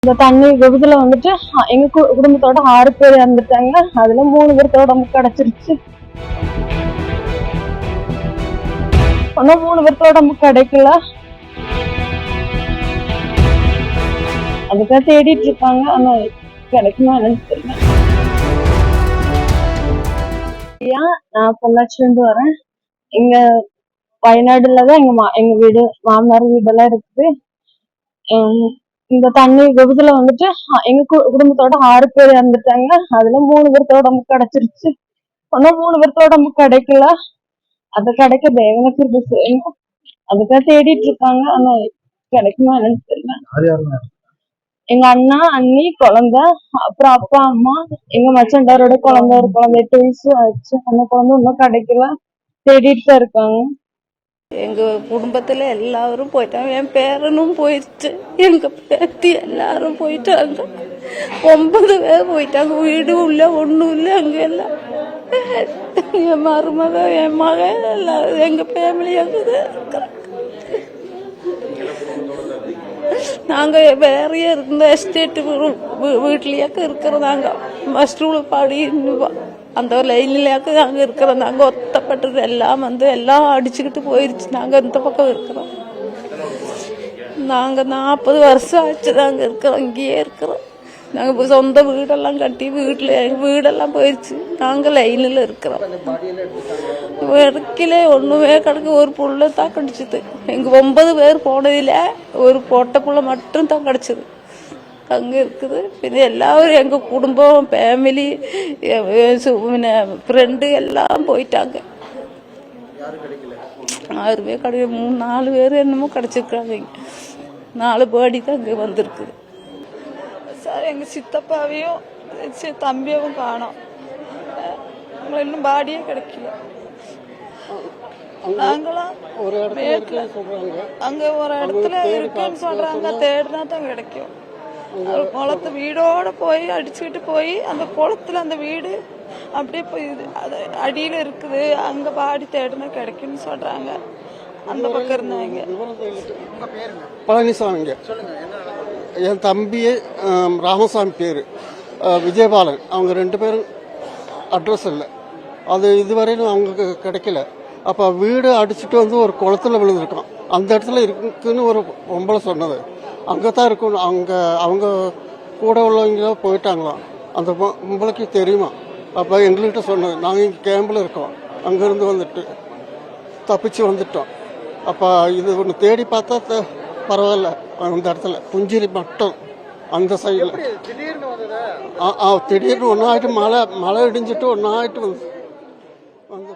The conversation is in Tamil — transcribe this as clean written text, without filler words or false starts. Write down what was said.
இந்த தண்ணி விபத்துல வந்துட்டு எங்க குடும்பத்தோட 6 பேர் இறந்துட்டாங்க. அதுல 3 பேர்த்தோட உடம்பு கிடைச்சிருச்சு. ஆனா 3 பேர்த்தோட உடம்பு கிடைக்கல. அதுக்காக தேடிட்டு இருக்காங்க. ஆனா கிடைக்குமா என்னன்னு தெரியல. நான் பொள்ளாச்சில இருந்து வரேன். எங்க வயநாடுலதான் எங்க வீடு, மாமனார் வீடெல்லாம் இருக்குது. இந்த தண்ணி விபத்துல வந்துட்டு எங்க குடும்பத்தோட 6 பேர் இறந்துட்டாங்க. அதுல 3 பேர்த்தோட உடம்பு கிடைச்சிருச்சு. ஆனா 3 பேர்த்தோட உடம்பு கிடைக்கல. அது கிடைக்க தேவனுக்கு இது செய்யணும். அதுக்காக தேடிட்டு இருக்காங்க. ஆனா கிடைக்குமா என்னன்னு தெரியல. எங்க அண்ணா, அண்ணி, குழந்தை, அப்புறம் அப்பா, அம்மா, எங்க மச்சண்டாரோட குழந்தை, ஒரு குழந்தை 8 வயசு ஆச்சு. அந்த குழந்தை இன்னும் கிடைக்கல. தேடிட்டு தான் இருக்காங்க. எங்க குடும்பத்துல எல்லாரும் போயிட்டாங்க. என் பேரனும் போயிடுச்சு, எங்க பேத்தி எல்லாரும் போயிட்டாங்க. 9 பேர் போயிட்டாங்க. வீடு உள்ள ஒண்ணும் இல்லை. அங்க எல்லாம் என் மருமக, என் மகன், எல்லாரும் எங்க ஃபேமிலி அங்குது. நாங்க வேறையே இருந்த எஸ்டேட் வீட்லயாக்க இருக்கிறதாங்க. மஸ்டூல் பாடி அந்த லைன்லயாக்க நாங்க இருக்கிறோம். நாங்க ஒத்தப்பட்டது எல்லாம் எல்லாம் அடிச்சுக்கிட்டு போயிருச்சு. நாங்க இந்த பக்கம் இருக்கிறோம். நாங்க 40 வருஷம் ஆச்சு நாங்க இருக்கிறோம். இங்கேயே இருக்கிறோம். நாங்க சொந்த வீடெல்லாம் கட்டி வீடெல்லாம் போயிருச்சு. நாங்க லைன்ல இருக்கிறோம். வெறுக்கில ஒண்ணுமே கிடக்கு. ஒரு புள்ள தான் கிடைச்சது. எங்க 9 பேர் போனதுல ஒரு பொட்டை புள்ள மட்டும் தான் கிடைச்சது. அங்க இருக்குது. பின்ன எல்லாரும் எங்க குடும்பம், ஃபேமிலி, ஃப்ரெண்டு எல்லாம் போயிட்டாங்க. 6 பேர் கிடைக்க 4 பேர் என்னமோ கிடைச்சிருக்காங்க. 4 பாடி தான் இங்க வந்திருக்குது. சார், எங்க சித்தப்பாவையும் தம்பியவும் காணோம். இன்னும் பாடியே கிடைக்கல. நாங்களாம் அங்க ஒரு இடத்துல இருக்குன்னு சொல்றாங்க. தேடினா தான் கிடைக்கும். குளத்து வீடோட போய் அடிச்சுக்கிட்டு போய் அந்த குளத்துல அந்த வீடு அப்படியே போய் அது அடியில இருக்குது. அங்க பாடி தேடினா கிடைக்கும்னு சொல்றாங்க. அந்த பக்கம் இருந்தாங்க. பழனிசாமிங்க. என் தம்பி ராமசாமி பேர் விஜயபாலன். அவங்க 2 பேரும் அட்ரஸ் இல்லை. அது இதுவரையிலும் அவங்களுக்கு கிடைக்கல. அப்போ வீடு அடிச்சுட்டு ஒரு குளத்துல விழுந்திருக்கான். அந்த இடத்துல இருக்குன்னு ஒரு பொம்பளை சொன்னது. அங்கே தான் இருக்கணும். அவங்க கூட உள்ளவங்களோ போயிட்டாங்களாம். அந்த பொம்பளைக்கு தெரியுமா? அப்போ எங்கள்கிட்ட சொன்னது. நாங்கள் இங்கே கேம்பில் இருக்கோம். அங்கேருந்து வந்துட்டு தப்பிச்சு வந்துட்டோம். அப்போ இது ஒன்று தேடி பார்த்தா பரவாயில்ல. அந்த இடத்துல புஞ்சிரி மட்டும் அந்த சைடில் திடீர்னு ஒன்றாயிட்டு மழை இடிஞ்சிட்டு ஒன்றாயிட்டு வந்து